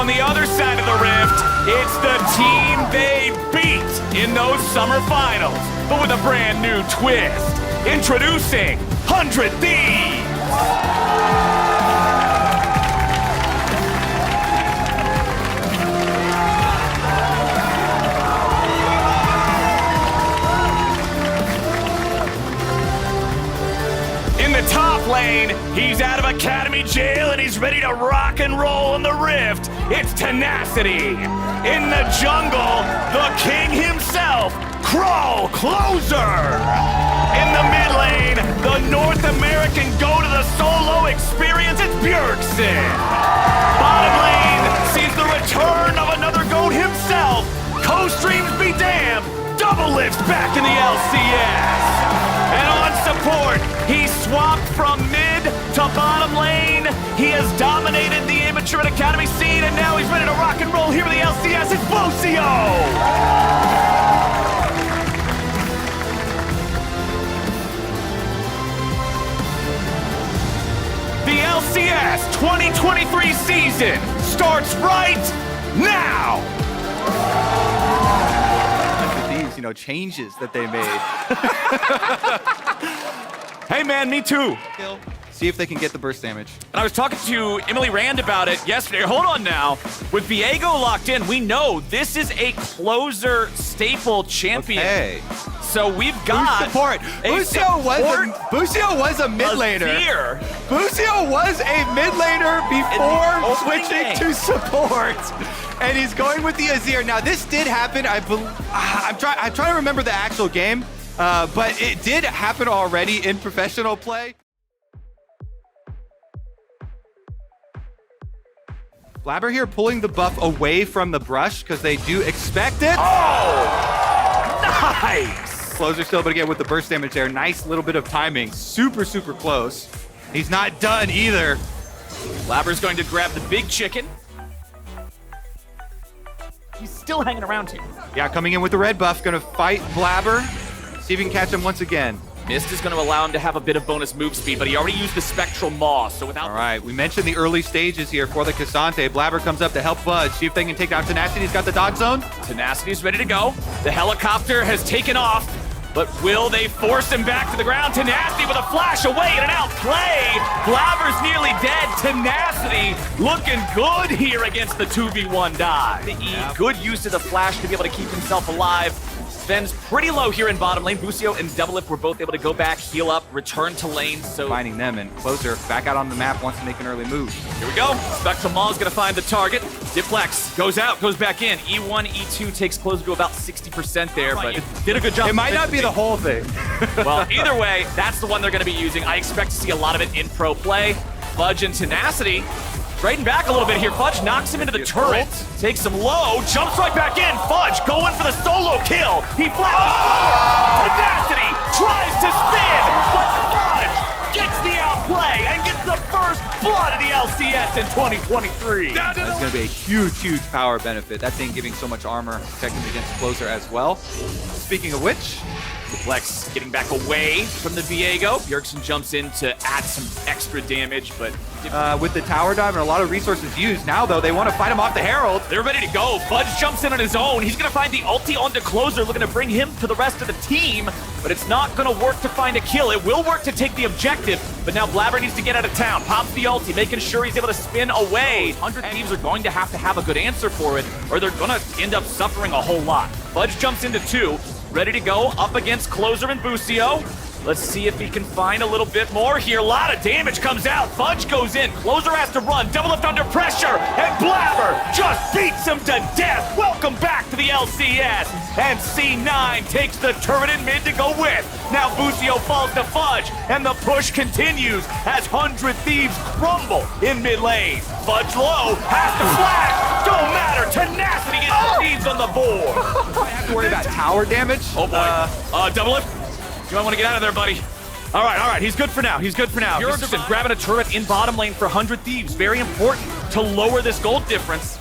on the other side of the rift, it's the team they beat in those summer finals, but with a brand new twist. Introducing 100 Thieves! In the top lane, he's out of academy jail and he's ready to rock and roll on the rift. It's Tenacity. In the jungle, the king himself, Crawl Closer. In the mid lane, the North American go to the solo experience, it's Bjergsen. Bottom lane sees the return of another GOAT himself. Co-streams be damned, double lifts back in the LCS. And on support, he swapped from mid to bottom lane. He has dominated the amateur and academy scene, and now he's ready to rock and roll here in the LCS. It's Lucio! The LCS 2023 season starts right now! You know, changes that they made. Hey man, me too. See if they can get the burst damage. And I was talking to Emily Rand about it yesterday. Hold on now. With Viego locked in, we know this is a closer staple champion. Okay. So we've got support. Busio was a mid laner. Busio was a mid laner before switching to support. And he's going with the Azir. Now this did happen, I'm trying to remember the actual game, but it did happen already in professional play. Blabber here pulling the buff away from the brush because they do expect it. Oh, nice. Closer still, but again with the burst damage there, nice little bit of timing. Super, super close. He's not done either. Blabber's going to grab the big chicken. He's still hanging around here. Yeah, coming in with the red buff, gonna fight Blabber. See if he can catch him once again. Mist is going to allow him to have a bit of bonus move speed, but he already used the Spectral Maw, so without... All right, we mentioned the early stages here for the Cassante. Blabber comes up to help Fudge. See if they can take down Tenacity. He's got the dog zone. Tenacity's ready to go. The helicopter has taken off, but will they force him back to the ground? Tenacity with a flash away and an outplay. Blabber's nearly dead. Tenacity looking good here against the 2v1 dive. Good use of the flash to be able to keep himself alive. Sven's pretty low here in bottom lane. Busio and Doublelift were both able to go back, heal up, return to lane. So finding them and Closer back out on the map, wants to make an early move. Here we go. Spectral Maw is going to find the target. Diplex goes out, goes back in. E1, E2 takes Closer to about 60% there, but it did a good job. It might not be the whole thing. Well, either way, that's the one they're going to be using. I expect to see a lot of it in pro play. Fudge and Tenacity trading back a little bit here. Fudge knocks him into the turret, takes him low, jumps right back in. Fudge going for the solo kill. He flashes. Tenacity tries to spin, but Fudge gets the outplay and gets the first blood of the LCS in 2023. That's going to be a huge, huge power benefit. That thing giving so much armor, protecting against Closer as well. Speaking of which, Diplex getting back away from the Viego. Bjergsen jumps in to add some extra damage, but... with the tower dive and a lot of resources used, now though, they want to fight him off the Herald. They're ready to go. Fudge jumps in on his own. He's going to find the ulti onto Closer, looking to bring him to the rest of the team, but it's not going to work to find a kill. It will work to take the objective, but now Blabber needs to get out of town. Pops the ulti, making sure he's able to spin away. 100 Thieves are going to have a good answer for it, or they're going to end up suffering a whole lot. Fudge jumps into 2. Ready to go up against Closer and Busio. Let's see if he can find a little bit more here. A lot of damage comes out. Fudge goes in. Closer has to run. Doublelift under pressure. And Blabber just beats him to death. Welcome back to the LCS. And C9 takes the turret in mid to go with. Now Busio falls to Fudge. And the push continues as 100 Thieves crumble in mid lane. Fudge low. Has to flash. Don't matter. Tenacity gets Thieves on the board. I have to worry about tower damage. Oh boy. Doublelift. You might want to get out of there, buddy. All right. He's good for now. Bjergsen grabbing a turret in bottom lane for 100 Thieves. Very important to lower this gold difference.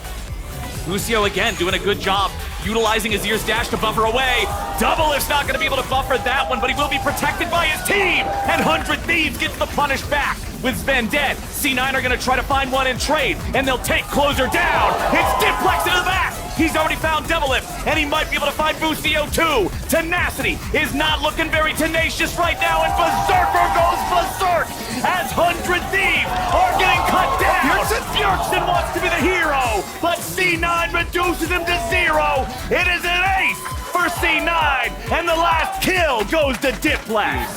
Lucio again doing a good job utilizing his ear's dash to buffer away. Doublelift's not going to be able to buffer that one, but he will be protected by his team. And 100 Thieves gets the punish back. with Sven dead. C9 are gonna try to find one and trade, and they'll take Closer down. It's Diplex into the back. He's already found Double Lift, and he might be able to find Boostio too. Tenacity is not looking very tenacious right now, and Berserker goes berserk as 100 Thieves are getting cut down. Bjergsen wants to be the hero, but C9 reduces him to 0. It is an ace for C9, and the last kill goes to Diplex.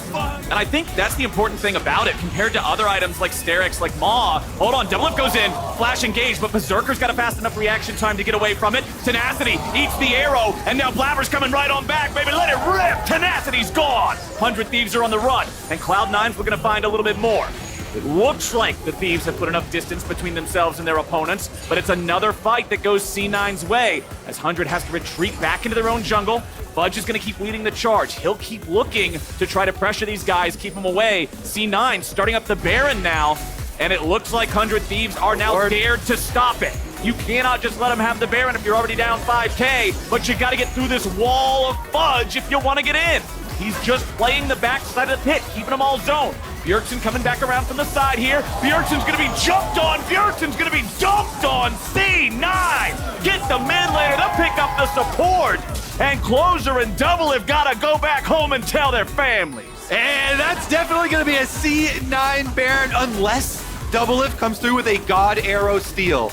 And I think that's the important thing about it, compared to other items like Sterix, like Maw. Hold on, Double Lift goes in, Flash engaged, but Berserker's got a fast enough reaction time to get away from it. Tenacity eats the arrow, and now Blabber's coming right on back, baby, let it rip! Tenacity's gone! 100 Thieves are on the run, and Cloud9's looking to find a little bit more. It looks like the Thieves have put enough distance between themselves and their opponents, but it's another fight that goes C9's way, as 100 has to retreat back into their own jungle. Fudge is going to keep leading the charge. He'll keep looking to try to pressure these guys, keep them away. C9 starting up the Baron now, and it looks like 100 Thieves are now dared to stop it. You cannot just let him have the Baron if you're already down 5K, but you got to get through this wall of Fudge if you want to get in. He's just playing the backside of the pit, keeping them all zoned. Bjergsen coming back around from the side here. Bjergsen's gonna be jumped on. Bjergsen's gonna be dumped on. C9 get the mid laner. They'll pick up the support. And Closer and Double have gotta go back home and tell their families. And that's definitely gonna be a C9 Baron unless Double Lift comes through with a God Arrow steal.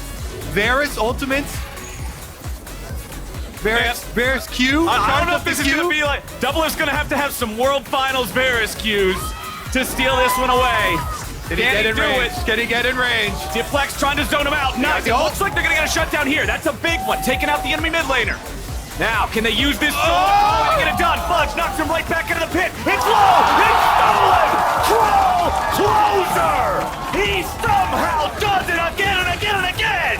Varus ultimates. Varus Q. I don't know if this is gonna be like, Double Lift's gonna have some World Finals Varus Qs to steal this one away. Can he get in range? Can he get in range? Diplex trying to zone him out. Nice. It looks like they're gonna get a shutdown here. That's a big one, taking out the enemy mid laner. Now, can they use this zone to get it done? Fudge knocks him right back into the pit. It's low. It's stolen. Troll Closer. He somehow does it again and again and again.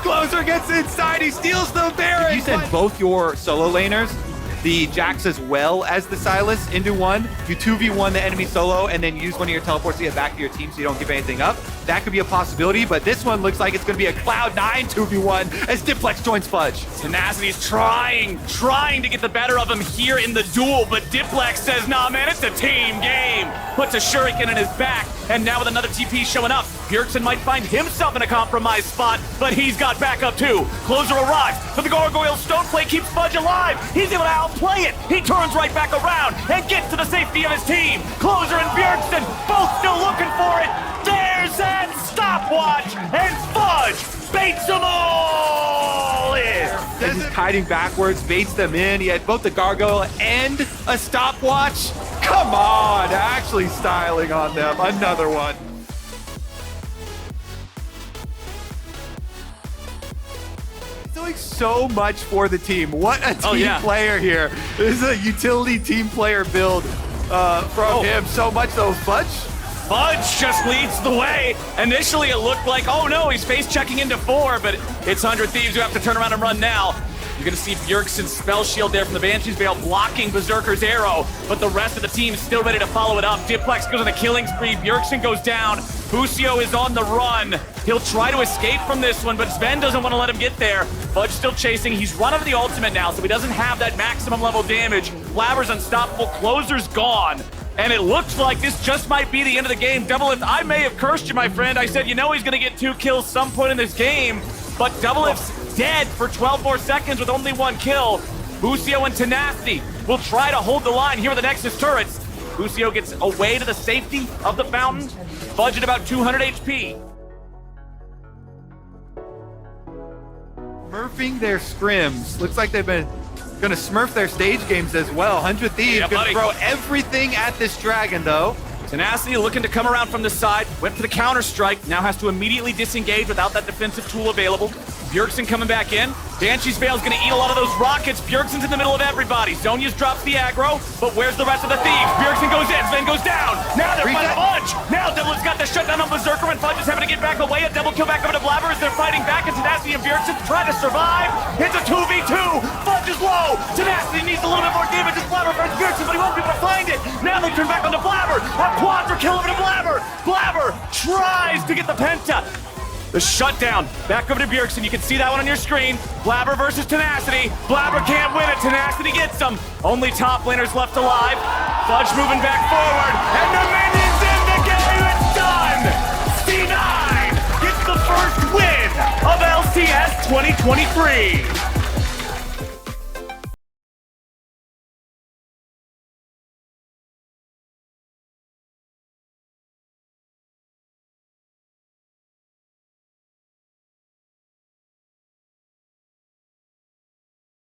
Closer gets inside. He steals the Baron. If you send both your solo laners, the Jax as well as the Sylas into one, you 2v1 the enemy solo and then use one of your teleports to get back to your team so you don't give anything up. That could be a possibility, but this one looks like it's going to be a Cloud9 2v1 as Diplex joins Fudge. Tenacity's trying to get the better of him here in the duel, but Diplex says, nah, man, it's a team game. Puts a shuriken in his back, and now with another TP showing up, Bjergsen might find himself in a compromised spot, but he's got backup too. Closer arrives, but the Gargoyle Stoneplay keeps Fudge alive. He's able to outplay it. He turns right back around and gets to the safety of his team. Closer and Bjergsen both still looking for it. There's that stopwatch, and Fudge baits them all in. And he's kiting backwards, baits them in. He had both the Gargoyle and a stopwatch. Come on, actually styling on them. Another one. Doing so much for the team. What a team player here. This is a utility team player build from him. So much though. Fudge just leads the way. Initially it looked like, oh no, he's face checking into 4, but it's 100 Thieves who have to turn around and run now. You're gonna see Bjergsen's spell shield there from the Banshee's Veil blocking Berserker's arrow, but the rest of the team is still ready to follow it up. Diplex goes on a killing spree, Bjergsen goes down, Boostio is on the run. He'll try to escape from this one, but Sven doesn't want to let him get there. Fudge still chasing, he's run over the ultimate now, so he doesn't have that maximum level damage. Blabber's unstoppable, Closer's gone. And it looks like this just might be the end of the game. Double Lift, I may have cursed you, my friend. I said, you know he's gonna get 2 kills some point in this game, but Double Lift's dead for 12 more seconds with only 1 kill. Boostio and Tenacity will try to hold the line here with the Nexus turrets. Boostio gets away to the safety of the fountain. Fudge at about 200 HP. Smurfing their scrims. Looks like they've been gonna smurf their stage games as well. 100 Thieves gonna throw everything at this dragon though. Tenacity looking to come around from the side, went for the counter strike, now has to immediately disengage without that defensive tool available. Bjergsen coming back in. Banshee's Veil's gonna eat a lot of those rockets. Bjergsen's in the middle of everybody. Zonia's drops the aggro, but where's the rest of the Thieves? Bjergsen goes in, Sven goes down. Now they're fighting Fudge. Now Devil's got the shutdown on Berserker, and Fudge is having to get back away. A double kill back over to Blabber as they're fighting back, and Tenacity and Bjergsen try to survive. It's a 2v2. Fudge is low. Tenacity needs a little bit more damage as Blabber finds Bjergsen, but he won't be able to find it. Now they turn back onto Blabber. A quadra kill over to Blabber. Blabber tries to get the penta. The shutdown, back over to Bjergsen. You can see that one on your screen. Blabber versus Tenacity. Blabber can't win it, Tenacity gets him. Only top laners left alive. Fudge moving back forward, and the minion's in the game, it's done! LCS 2023.